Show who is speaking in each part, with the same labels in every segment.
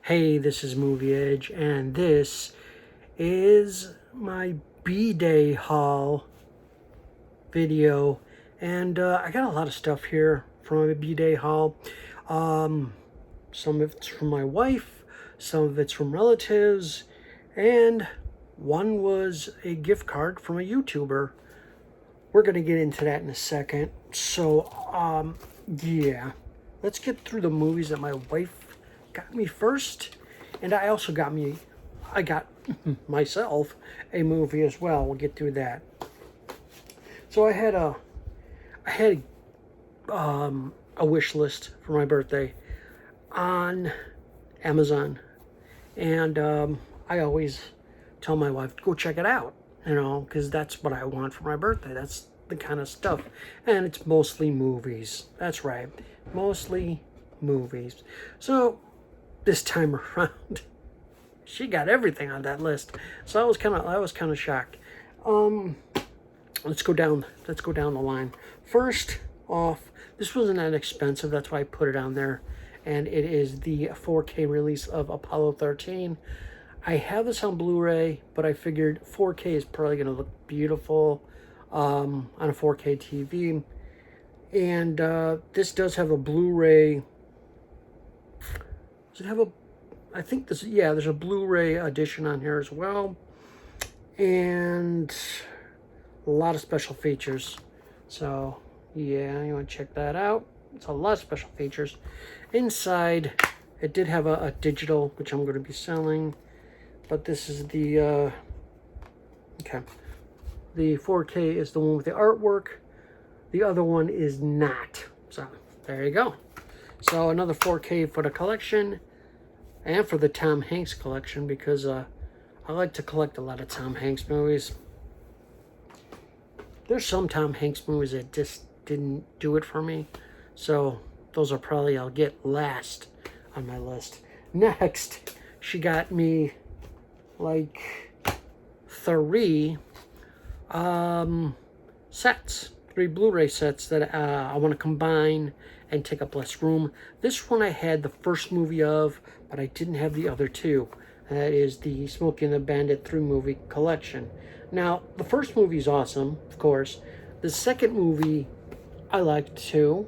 Speaker 1: Hey, this is Movie Edge, and this is my B-Day haul video. And I got a lot of stuff here from my B-Day haul. Some of it's from my wife, some of it's from relatives, and one was a gift card from a YouTuber. We're going to get into that in a second. So, yeah. Let's get through the movies that my wife got me first. And I also got myself a movie as well. We'll get through that. So I had a wish list for my birthday on Amazon. And I always tell my wife, go check it out, because that's what I want for my birthday. That's the kind of stuff. And it's mostly movies. That's right. Mostly movies. So this time around, she got everything on that list. So I was kind of shocked. Let's go down the line. First off, this wasn't that expensive. That's why I put it on there. And it is the 4K release of Apollo 13. I have this on Blu-ray, but I figured 4K is probably going to look beautiful on a 4K TV. And this does have a Blu-ray. Does it have a... I think this... Yeah, there's a Blu-ray edition on here as well. And a lot of special features. So, yeah, you want to check that out. It's a lot of special features. Inside, it did have a digital, which I'm going to be selling. But this is the... okay. The 4K is the one with the artwork. The other one is not. So, there you go. So, another 4K for the collection. And for the Tom Hanks collection. Because I like to collect a lot of Tom Hanks movies. There's some Tom Hanks movies that just didn't do it for me. So, those are probably I'll get last on my list. Next, she got me like 3 sets. 3 Blu-ray sets that I want to combine and take up less room. This one I had the first movie of, but I didn't have the other 2. That is the Smokey and the Bandit 3 movie collection. Now, the first movie is awesome, of course. The second movie I liked too.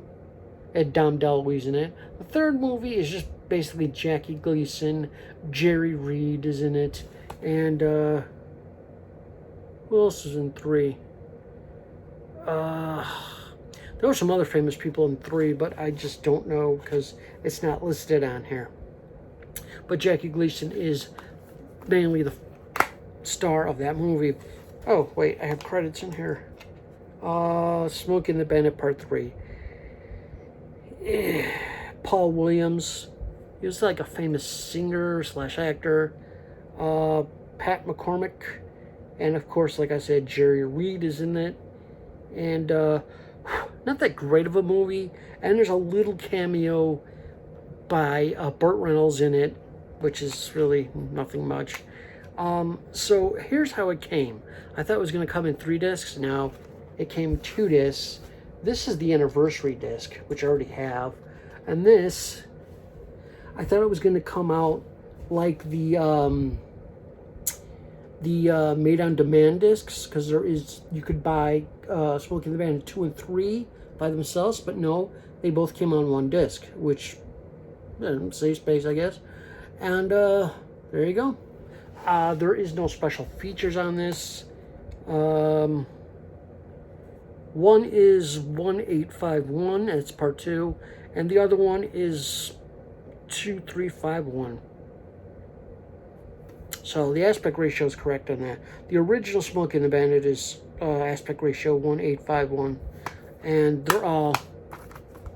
Speaker 1: It had Dom DeLuise in it. The third movie is just basically Jackie Gleason. Jerry Reed is in it. And, who else is in 3? There were some other famous people in 3, but I just don't know because it's not listed on here. But Jackie Gleason is mainly the star of that movie. Oh, wait, I have credits in here. Smokey and the Bandit Part 3. Paul Williams. He was like a famous singer / actor. Pat McCormick. And of course, like I said, Jerry Reed is in it. And not that great of a movie. And there's a little cameo by Burt Reynolds in it, which is really nothing much. So here's how it came. I thought it was going to come in 3 discs. Now it came 2 discs. This is the anniversary disc, which I already have. And this, I thought it was going to come out like the made-on-demand discs, because you could buy Smokey and the Bandit 2 and 3 by themselves, but no, they both came on 1 disc, which saves space, I guess. And there you go. There is no special features on this. One is 1851, and it's part 2, and the other one is 2351. So the aspect ratio is correct on that. The original Smokey and the Bandit is aspect ratio 1851, and they're all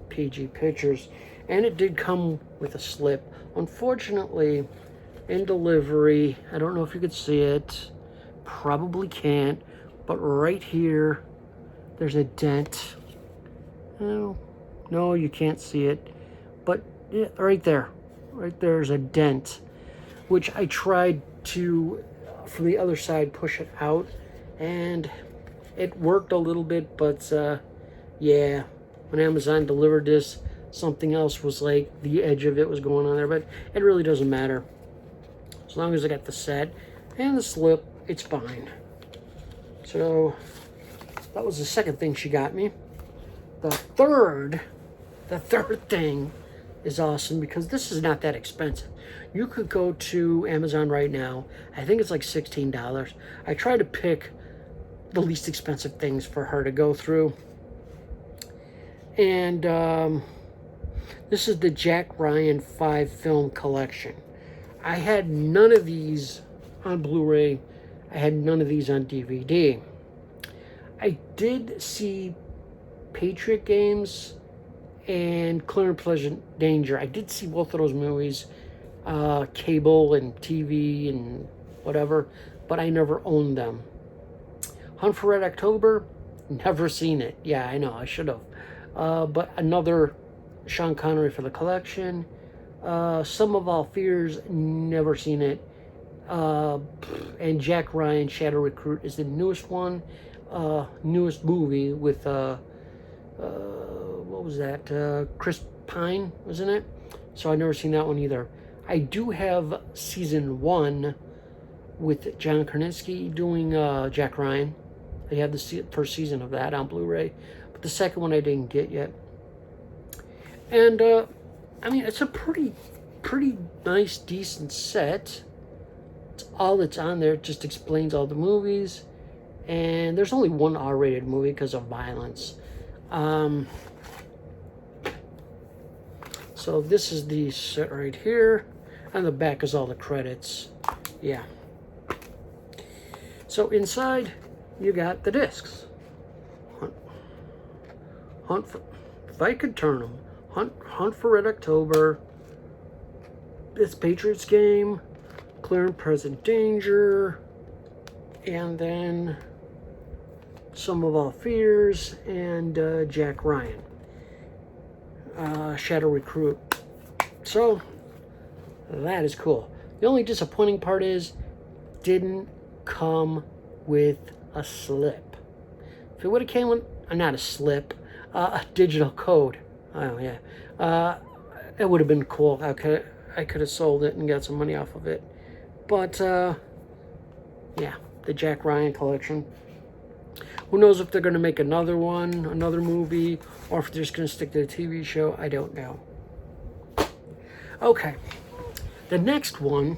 Speaker 1: PG pictures. And it did come with a slip. Unfortunately, in delivery, I don't know if you could see it, probably can't, but right here, there's a dent. Oh, no, you can't see it, but yeah, right there's a dent, which I tried to, from the other side, push it out, and it worked a little bit, but yeah, when Amazon delivered this, something else was like the edge of it was going on there, but it really doesn't matter. As long as I got the set and the slip, it's fine. So that was the second thing she got me. The third thing is awesome because this is not that expensive. You could go to Amazon right now. I think it's like $16. I try to pick the least expensive things for her to go through. And this is the Jack Ryan 5 film collection. I had none of these on Blu-ray. I had none of these on DVD. I did see Patriot Games and Clear and Pleasant Danger. I did see both of those movies, cable and TV and whatever, but I never owned them. Hunt for Red October, never seen it. Yeah, I know, I should have. But another Sean Connery for the collection. Sum of All Fears, never seen it. And Jack Ryan, Shadow Recruit is the newest one, newest movie with, what was that? Chris Pine, wasn't it? So I've never seen that one either. I do have season 1 with John Krasinski doing Jack Ryan. I have the first season of that on Blu-ray, but the second one I didn't get yet. And I mean, it's a pretty nice, decent set. It's all that's on there. It just explains all the movies, and there's only one R-rated movie because of violence. So this is the set right here. On the back is all the credits. Yeah. So inside, you got the discs. Hunt for, if I could turn them, Hunt for Red October, this Patriots game, Clear and Present Danger, and then Sum of All Fears, and Jack Ryan, Shadow Recruit. So that is cool. The only disappointing part is didn't come with a slip. If it would have came with not a slip, a digital code. Oh yeah, it would have been cool. I could have sold it and got some money off of it. But yeah, the Jack Ryan collection. Who knows if they're going to make another one, another movie, or if they're just going to stick to the TV show. I don't know. Okay, the next one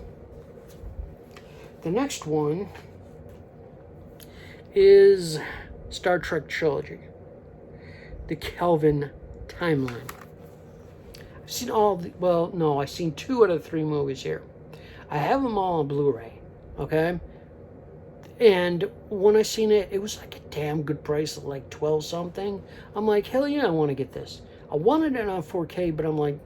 Speaker 1: is Star Trek Trilogy, the Kelvin timeline. I've seen all the, well, no, I've seen 2 out of 3 movies here. I have them all on Blu-ray, okay? And when I seen it, it was like a damn good price of like 12 something. I'm like, hell yeah, I want to get this. I wanted it on 4K, but I'm like,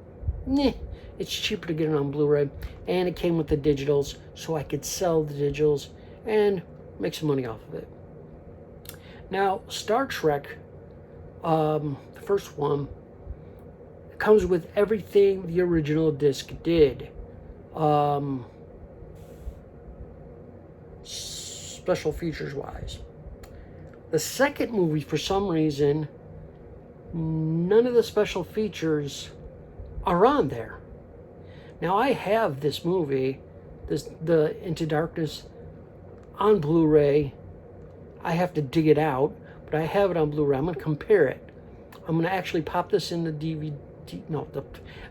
Speaker 1: nah, it's cheaper to get it on Blu-ray. And it came with the digitals, so I could sell the digitals and make some money off of it. Now, Star Trek, the first one, comes with everything the original disc did. Special features wise. The second movie, for some reason, none of the special features are on there. Now I have this movie, the Into Darkness, on Blu-ray. I have to dig it out, but I have it on Blu-ray. I'm going to compare it. I'm going to actually pop this in the DVD.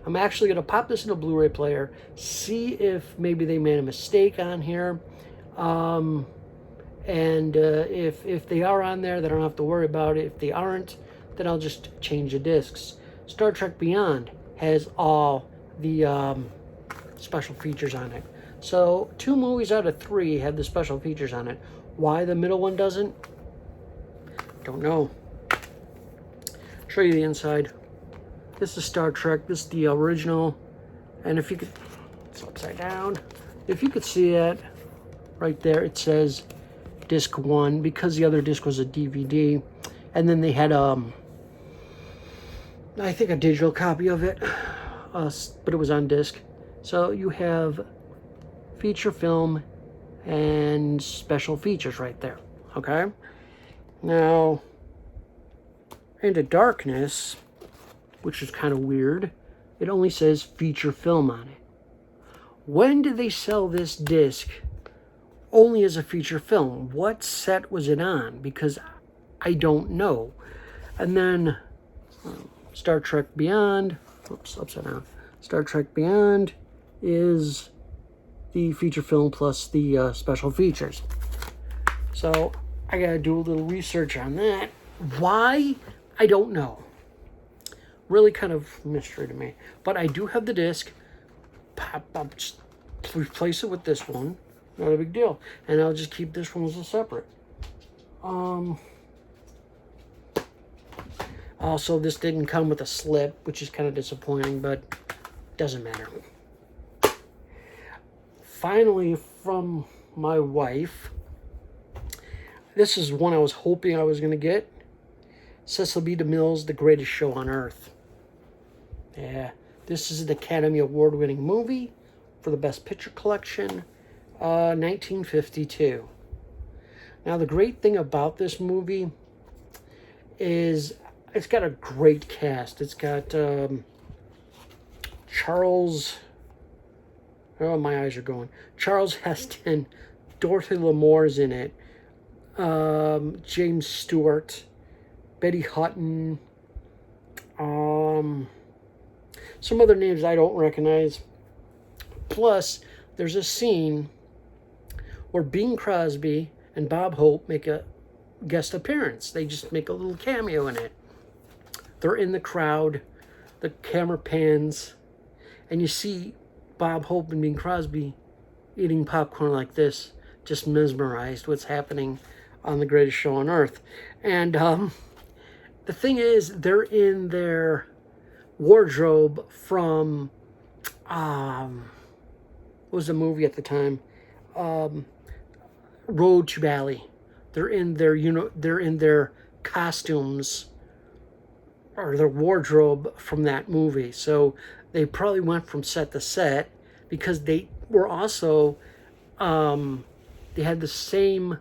Speaker 1: I'm actually going to pop this in a Blu-ray player, see if maybe they made a mistake on here. And if they are on there, then I don't have to worry about it. If they aren't, then I'll just change the discs. Star Trek Beyond has all the special features on it. So 2 movies out of 3 have the special features on it. Why the middle one doesn't? Don't know. Show you the inside. This is Star Trek. This is the original. And if you could, it's upside down. If you could see it right there, it says disc 1 because the other disc was a DVD. And then they had I think a digital copy of it, but it was on disc. So you have feature film and special features right there. Okay. Now, Into Darkness which is kind of weird. It only says feature film on it. When did they sell this disc only as a feature film? What set was it on? Because I don't know. And then Star Trek Beyond, oops, upside down. Star Trek Beyond is the feature film plus the special features. So I gotta do a little research on that. Why? I don't know. Really kind of mystery to me. But I do have the disc. I'll just replace it with this one. Not a big deal. And I'll just keep this one as a separate. Also, this didn't come with a slip, which is kind of disappointing, but doesn't matter. Finally, from my wife, this is one I was hoping I was going to get. Cecil B. DeMille's The Greatest Show on Earth. Yeah, this is an Academy Award-winning movie for the Best Picture Collection, 1952. Now, the great thing about this movie is it's got a great cast. It's got Charles... Oh, my eyes are going. Charles Heston, Dorothy Lamore's in it, James Stewart, Betty Hutton, some other names I don't recognize. Plus, there's a scene where Bing Crosby and Bob Hope make a guest appearance. They just make a little cameo in it. They're in the crowd, the camera pans, and you see Bob Hope and Bing Crosby eating popcorn like this, just mesmerized what's happening on The Greatest Show on Earth. And the thing is, they're in their wardrobe from what was the movie at the time? Road to Bali. They're in their costumes or their wardrobe from that movie. So they probably went from set to set because they were also they had the same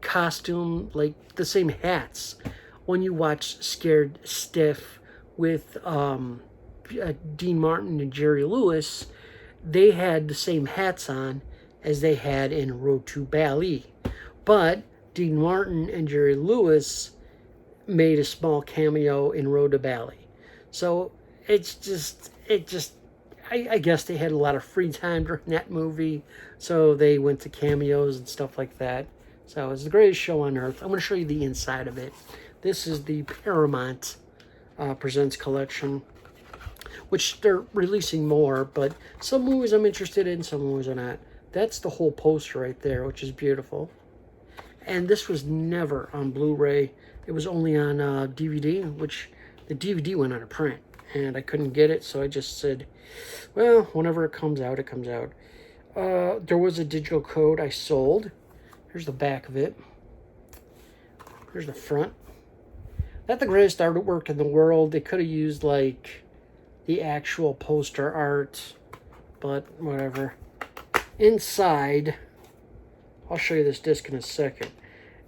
Speaker 1: costume, like the same hats. When you watch Scared Stiff with Dean Martin and Jerry Lewis, they had the same hats on as they had in Road to Bali. But Dean Martin and Jerry Lewis made a small cameo in Road to Bali. So I guess they had a lot of free time during that movie, so they went to cameos and stuff like that. So it's The Greatest Show on Earth. I'm going to show you the inside of it. This is the Paramount Presents collection, which they're releasing more, but some movies I'm interested in, some movies are not. That's the whole poster right there, which is beautiful. And this was never on Blu-ray. It was only on DVD, which the DVD went out of print, and I couldn't get it, so I just said, well, whenever it comes out, it comes out. There was a digital code I sold. Here's the back of it. Here's the front. Not the greatest artwork in the world. They could have used, like, the actual poster art, but whatever. Inside, I'll show you this disc in a second.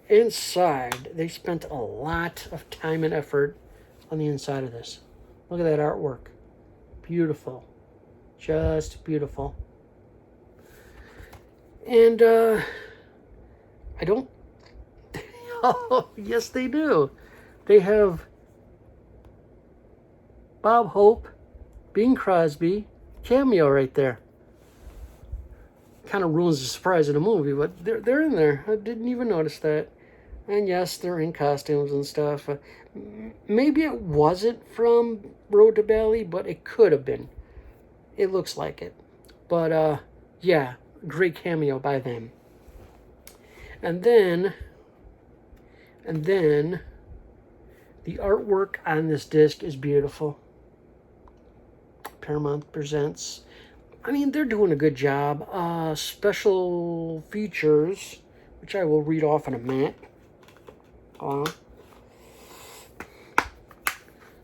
Speaker 1: Inside, they spent a lot of time and effort on the inside of this. Look at that artwork. Beautiful. Just beautiful. And, I don't... Oh, yes, they do. They have Bob Hope, Bing Crosby, cameo right there. Kind of ruins the surprise of the movie, but they're in there. I didn't even notice that. And yes, they're in costumes and stuff. Maybe it wasn't from Road to Bali, but it could have been. It looks like it. But, yeah, great cameo by them. And then, the artwork on this disc is beautiful. Paramount Presents. I mean, they're doing a good job. Special features, which I will read off in a minute.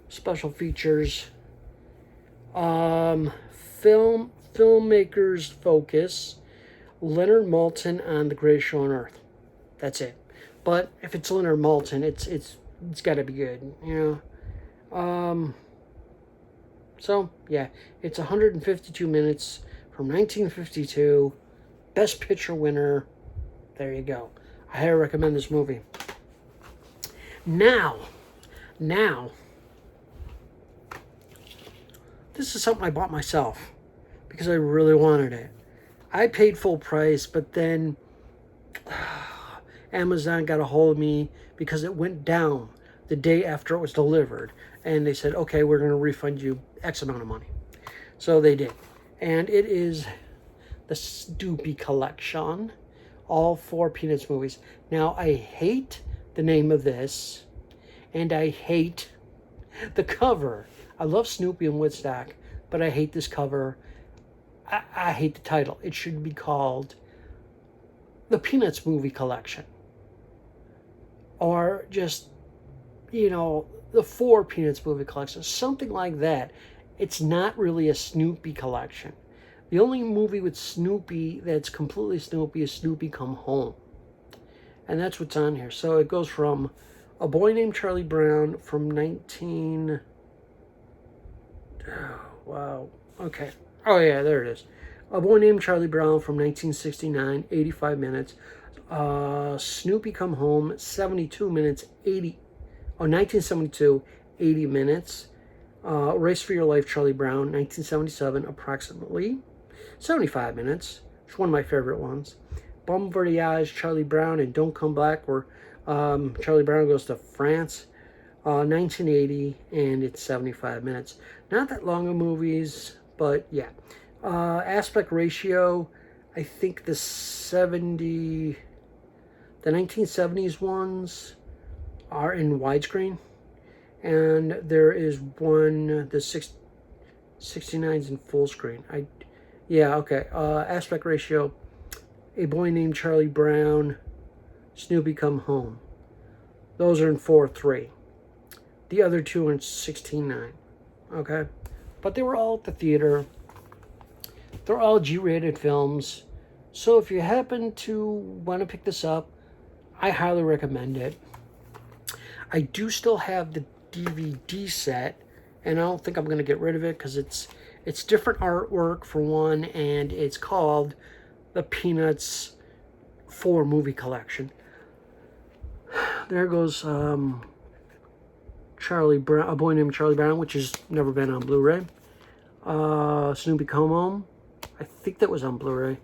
Speaker 1: Special features. Filmmakers Focus. Leonard Maltin on The Greatest Show on Earth. That's it. But if it's Leonard Maltin, it's got to be good, you So, yeah, it's 152 minutes from 1952. Best Picture winner. There you go. I highly recommend this movie. Now, this is something I bought myself because I really wanted it. I paid full price, but then Amazon got a hold of me because it went down the day after it was delivered. And they said, okay, we're going to refund you X amount of money. So they did. And it is the Snoopy Collection. All 4 Peanuts movies. Now, I hate the name of this. And I hate the cover. I love Snoopy and Woodstock, but I hate this cover. I hate the title. It should be called the Peanuts Movie Collection. Or just, the 4 Peanuts Movie Collection. Something like that. It's not really a Snoopy collection. The only movie with Snoopy that's completely Snoopy is Snoopy Come Home. And that's what's on here. So it goes from A Boy Named Charlie Brown from 19... Oh, wow. Okay. Oh, yeah, there it is. A Boy Named Charlie Brown from 1969, 85 minutes. Snoopy Come Home, 72 minutes, 1972, 80 minutes. Race for Your Life, Charlie Brown, 1977, approximately 75 minutes. It's one of my favorite ones. Bon Voyage, Charlie Brown, and Don't Come Back, where Charlie Brown goes to France, 1980, and it's 75 minutes. Not that long of movies, but yeah. Aspect ratio, I think the 1970s ones are in widescreen, and there is one, the 69's in full screen. Aspect ratio, A Boy Named Charlie Brown, Snoopy Come Home. Those are in 4:3. The other 2 are in 16:9. Okay? But they were all at the theater. They're all G-rated films. So if you happen to want to pick this up, I highly recommend it. I do still have the DVD set, and I don't think I'm going to get rid of it because it's different artwork for one, and it's called the Peanuts 4 Movie Collection. There goes Charlie Brown, A Boy Named Charlie Brown, which has never been on Blu-ray. Snoopy Come Home, I think that was on Blu-ray.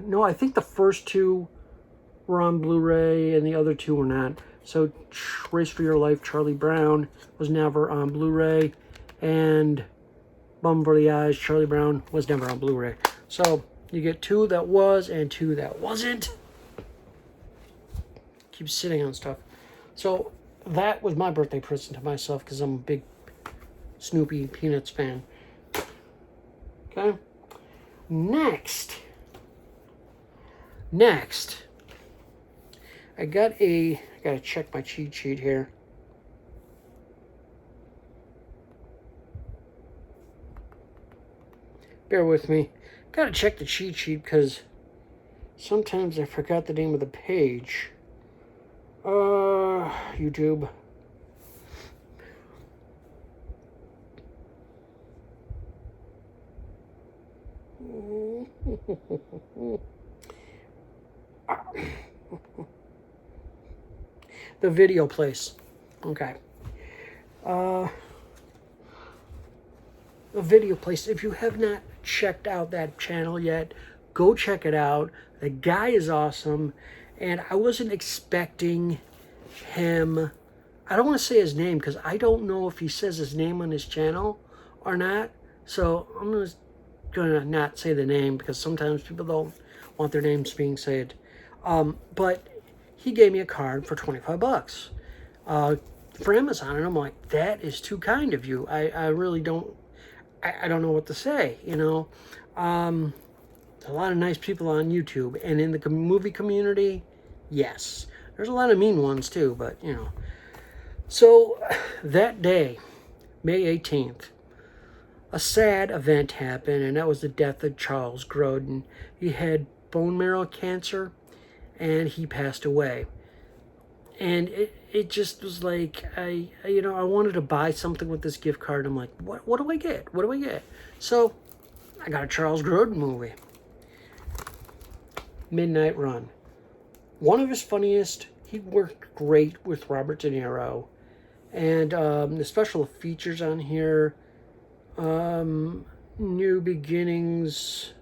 Speaker 1: No, I think the first 2 were on Blu-ray and the other 2 were not. So Race for Your Life, Charlie Brown was never on Blu-ray, and Bon Voyage, Charlie Brown was never on Blu-ray. So you get 2 that was and 2 that wasn't. Keep sitting on stuff. So that was my birthday present to myself because I'm a big Snoopy Peanuts fan. Okay. Next, I gotta check my cheat sheet here. Bear with me. Gotta check the cheat sheet because sometimes I forgot the name of the page. YouTube. The video place. Okay. The video place. If you have not checked out that channel yet, go check it out. The guy is awesome, and I wasn't expecting him. I don't want to say his name because I don't know if he says his name on his channel or not. So I'm gonna not say the name because sometimes people don't want their names being said. But he gave me a card for $25 for Amazon, and I'm like, that is too kind of you. I really don't. I don't know what to say. There's a lot of nice people on YouTube, and in the movie community, yes, there's a lot of mean ones too. But so that day, May 18th. A sad event happened, and that was the death of Charles Grodin. He had bone marrow cancer, and he passed away. And it just was like, I wanted to buy something with this gift card. I'm like, what do I get? What do I get? So I got a Charles Grodin movie, Midnight Run. One of his funniest. He worked great with Robert De Niro. And the special features on here, New Beginnings,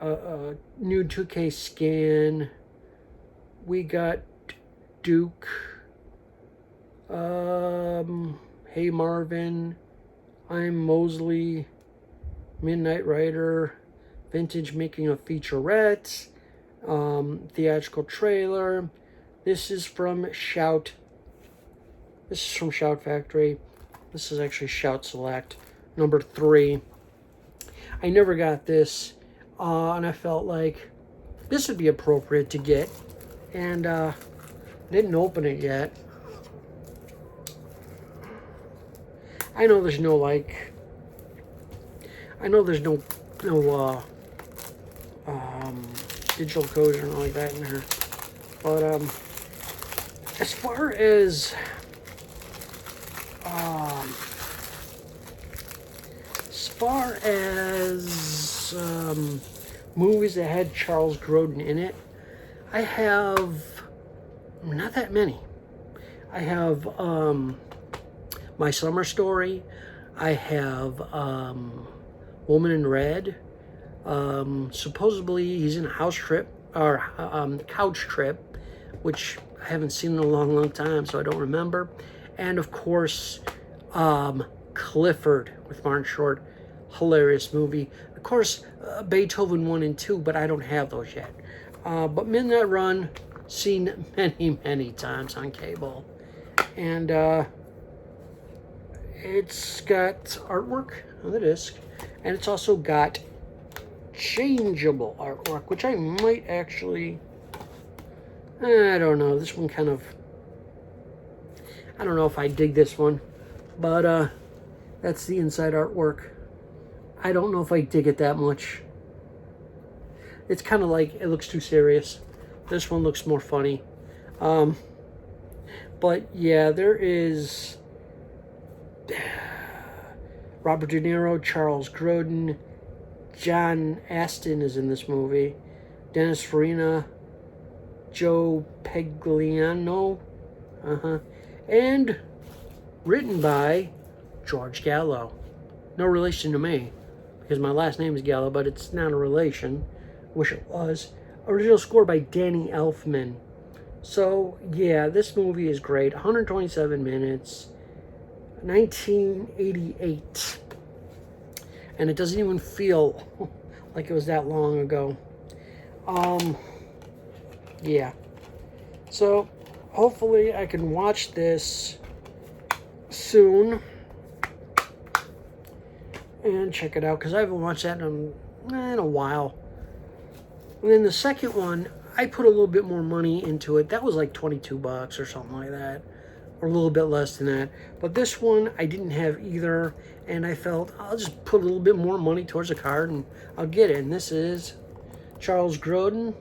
Speaker 1: new 2K scan. We got Duke, Hey Marvin, I'm Mosley, Midnight Rider, Vintage Making of Featurettes, theatrical trailer. This is from Shout. This is from Shout Factory. This is actually Shout Select, number 3. I never got this, and I felt like this would be appropriate to get, and didn't open it yet. I know there's no digital codes or anything like that in there, but as far as movies that had Charles Grodin in it, I have not that many. I have My Summer Story. I have Woman in Red. Supposedly he's in House Trip or Couch Trip, which I haven't seen in a long time, so I don't remember. And of course, Clifford with Martin Short, hilarious movie. Of course, Beethoven 1 and 2, but I don't have those yet. But Midnight Run, seen many times on cable. And it's got artwork on the disc, and it's also got changeable artwork, which I might actually, I don't know, this one kind of, I don't know if I dig this one, but that's the inside artwork. I don't know if I dig it that much. It's kind of like, it looks too serious. This one looks more funny. But yeah, there is Robert De Niro, Charles Grodin, John Astin is in this movie, Dennis Farina, Joe Pagliano, and written by George Gallo. No relation to me, because my last name is Gallo, but it's not a relation. Wish it was. Original score by Danny Elfman. So, yeah, this movie is great. 127 minutes. 1988. And it doesn't even feel like it was that long ago. Yeah. So, hopefully I can watch this soon and check it out, because I haven't watched that in a while. And then the second one, I put a little bit more money into it. That was like $22 or something like that, or a little bit less than that. But this one, I didn't have either, and I felt I'll just put a little bit more money towards the card and I'll get it. And this is Charles Grodin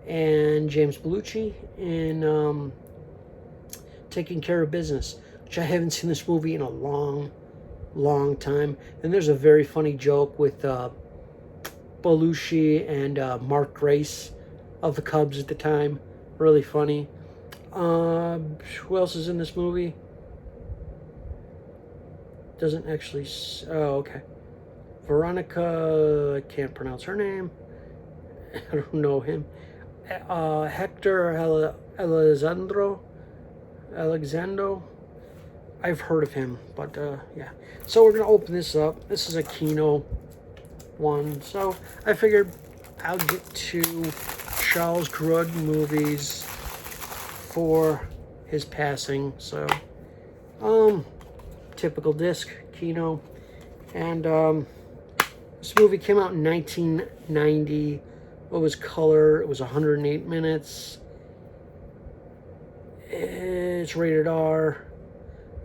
Speaker 1: and James Belushi in Taking Care of Business, which I haven't seen this movie in a long time. And there's a very funny joke with Belushi and Mark Grace of the Cubs at the time. Really funny. Who else is in this movie? Doesn't actually... Oh, okay. Veronica... I can't pronounce her name. I don't know him. Hector Alexandro. I've heard of him, but yeah. So we're going to open this up. This is a Kino one. So I figured I'll get to Charles Grodin movies for his passing. So typical disc, Kino. And this movie came out in 1990. It was color. It was 108 minutes. It's rated R.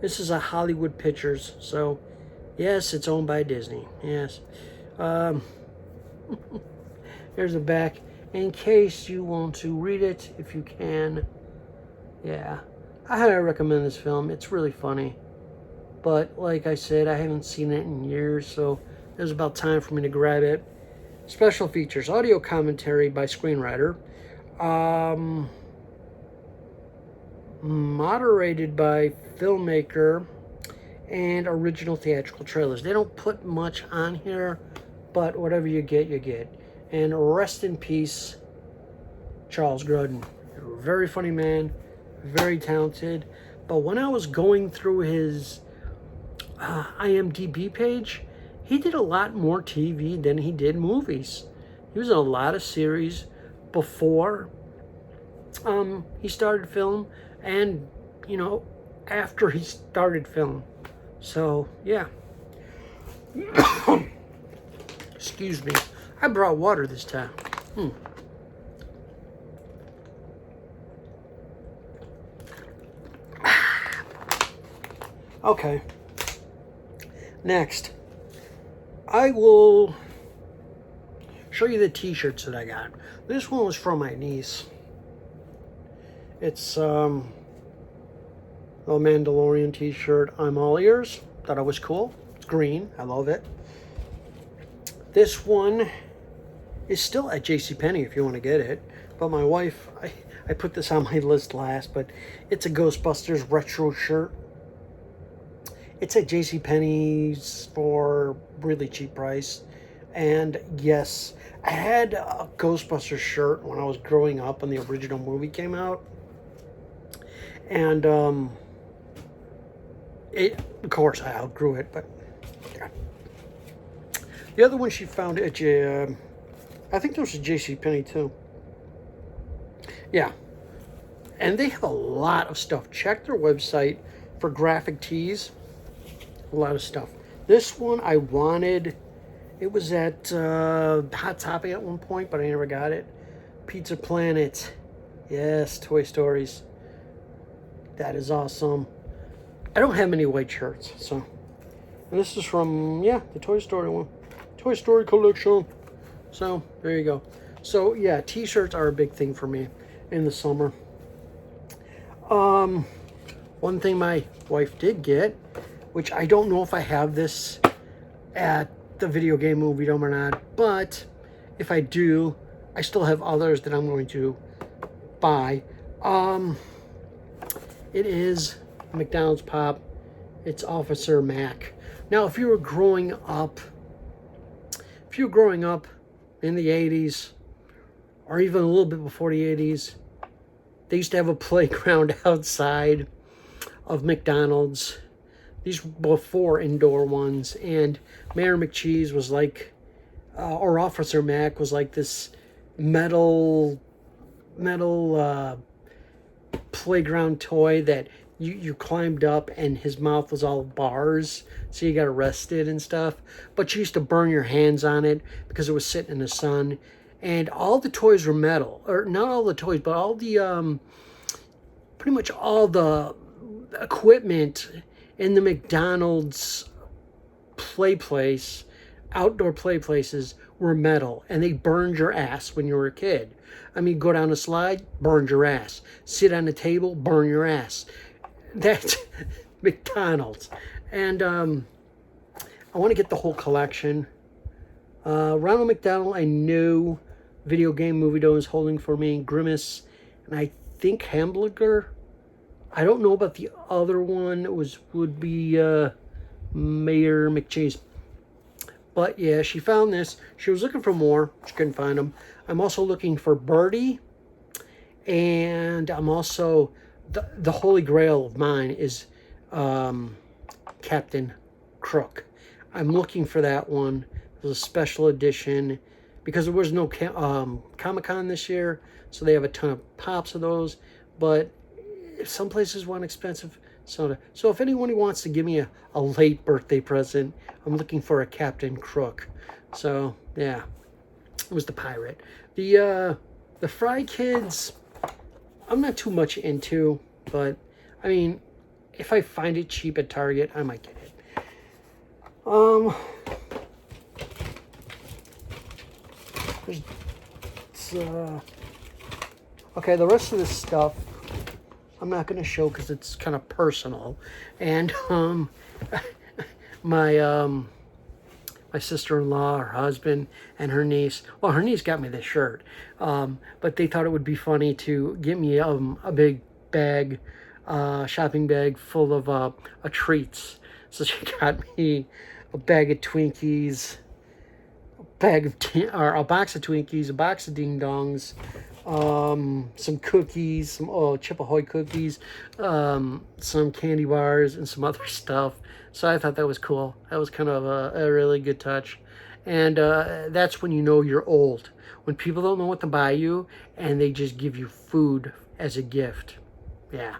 Speaker 1: This is a Hollywood Pictures, so yes, it's owned by Disney. Yes. Here's the back. in case you want to read it, if you can. Yeah, I highly recommend this film. It's really funny. But like I said, I haven't seen it in years, so it was about time for me to grab it. Special features, audio commentary by screenwriter. Moderated by filmmaker, and original theatrical trailers. They don't put much on here, but whatever you get, you get. And rest in peace, Charles Grodin. Very funny man, very talented. But when I was going through his IMDb page, he did a lot more TV than he did movies. He was in a lot of series before he started film, and after he started film. So yeah. Excuse me, I brought water this time. Okay, next I will show you the t-shirts that I got. This one was from my niece. It's the Mandalorian t-shirt. I'm all ears. Thought it was cool. It's green. I love it. This one is still at JCPenney if you want to get it. But my wife, I put this on my list last, but it's a Ghostbusters retro shirt. It's at JCPenney's for really cheap price. And yes, I had a Ghostbusters shirt when I was growing up when the original movie came out. And of course, I outgrew it, but yeah. The other one she found at I think there was a JCPenney too. Yeah. And they have a lot of stuff. Check their website for graphic tees. A lot of stuff. This one I wanted. It was at Hot Topic at one point, but I never got it. Pizza Planet. Yes, Toy Stories. That is awesome. I don't have many white shirts, so. And this is from, the Toy Story one. Toy Story Collection. So, there you go. So, yeah, t-shirts are a big thing for me in the summer. One thing my wife did get, which I don't know if I have this at the Video Game Movie Dome or not, but if I do, I still have others that I'm going to buy. It is McDonald's Pop. It's Officer Mac. Now, if you were growing up in the 80s, or even a little bit before the 80s, they used to have a playground outside of McDonald's. These were 4 indoor ones, and Mayor McCheese was like, or Officer Mac was like this metal playground toy that you climbed up, and his mouth was all bars, so you got arrested and stuff. But you used to burn your hands on it because it was sitting in the sun. And all the toys were metal, or not all the toys, but all the pretty much all the equipment in the McDonald's outdoor play places were metal, and they burned your ass when you were a kid. I mean, go down a slide, burned your ass. Sit on a table, burn your ass. That's McDonald's. And I want to get the whole collection. Ronald McDonald, I knew Video Game Movie Dome is holding for me. Grimace, and I think Hamburger. I don't know about the other one. It would be Mayor McCheese. But yeah, she found this. She was looking for more. She couldn't find them. I'm also looking for Birdie. And I'm also, the holy grail of mine is Captain Crook. I'm looking for that one. It was a special edition because there was no Comic-Con this year. So they have a ton of pops of those. But some places want expensive soda. So if anyone wants to give me a late birthday present, I'm looking for a Captain Crook. So yeah, it was the pirate. The Fry Kids, I'm not too much into, but I mean, if I find it cheap at Target, I might get it. There's is, okay, the rest of this stuff I'm not going to show because it's kind of personal. And my sister-in-law, her husband, and her niece, well, her niece got me this shirt, but they thought it would be funny to get me a big bag, shopping bag full of treats. So she got me a bag of Twinkies, a box of Twinkies, a box of Ding Dongs, some cookies, some Chip Ahoy cookies, some candy bars, and some other stuff. So I thought that was cool. That was kind of a really good touch. And that's when you know you're old. When people don't know what to buy you and they just give you food as a gift. Yeah.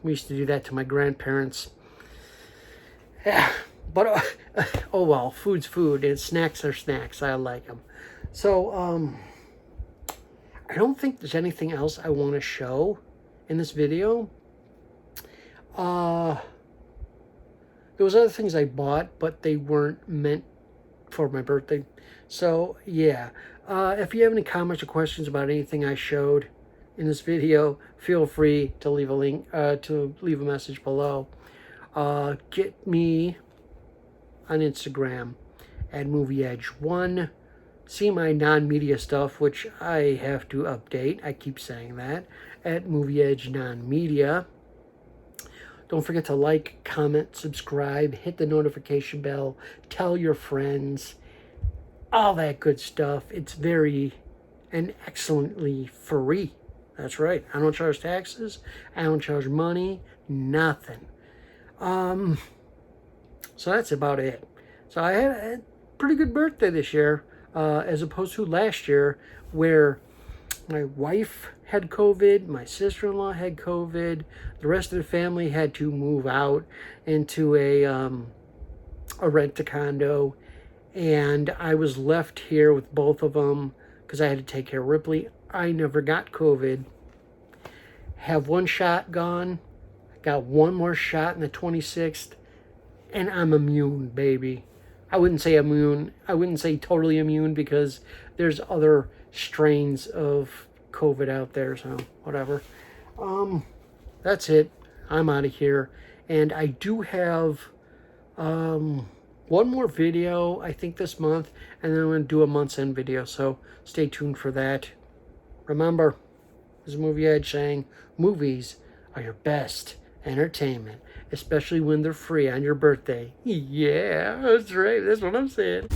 Speaker 1: We used to do that to my grandparents. Yeah. But, oh well, food's food and snacks are snacks. I like them. So, I don't think there's anything else I want to show in this video. There was other things I bought, but they weren't meant for my birthday. So, yeah. If you have any comments or questions about anything I showed in this video, feel free to leave a link, to leave a message below. Get me on Instagram at movieedge1. See my non-media stuff, which I have to update. I keep saying that. At movieedgenonmedia. Don't forget to like, comment, subscribe, hit the notification bell, tell your friends, all that good stuff. It's very and excellently free. That's right. I don't charge taxes. I don't charge money. Nothing. So that's about it. So I had a pretty good birthday this year, as opposed to last year, where my wife had COVID, my sister-in-law had COVID, the rest of the family had to move out into a rent-a-condo, and I was left here with both of them because I had to take care of Ripley. I never got COVID. Have one shot gone, got one more shot in the 26th, and I'm immune, baby. I wouldn't say immune. I wouldn't say totally immune because there's other strains of COVID out there, so whatever. That's it. I'm out of here. And I do have one more video, I think, this month, and then I'm going to do a month's end video, so stay tuned for that. Remember, this is Movie Edge saying, movies are your best entertainment, especially when they're free on your birthday. Yeah, that's right. That's what I'm saying.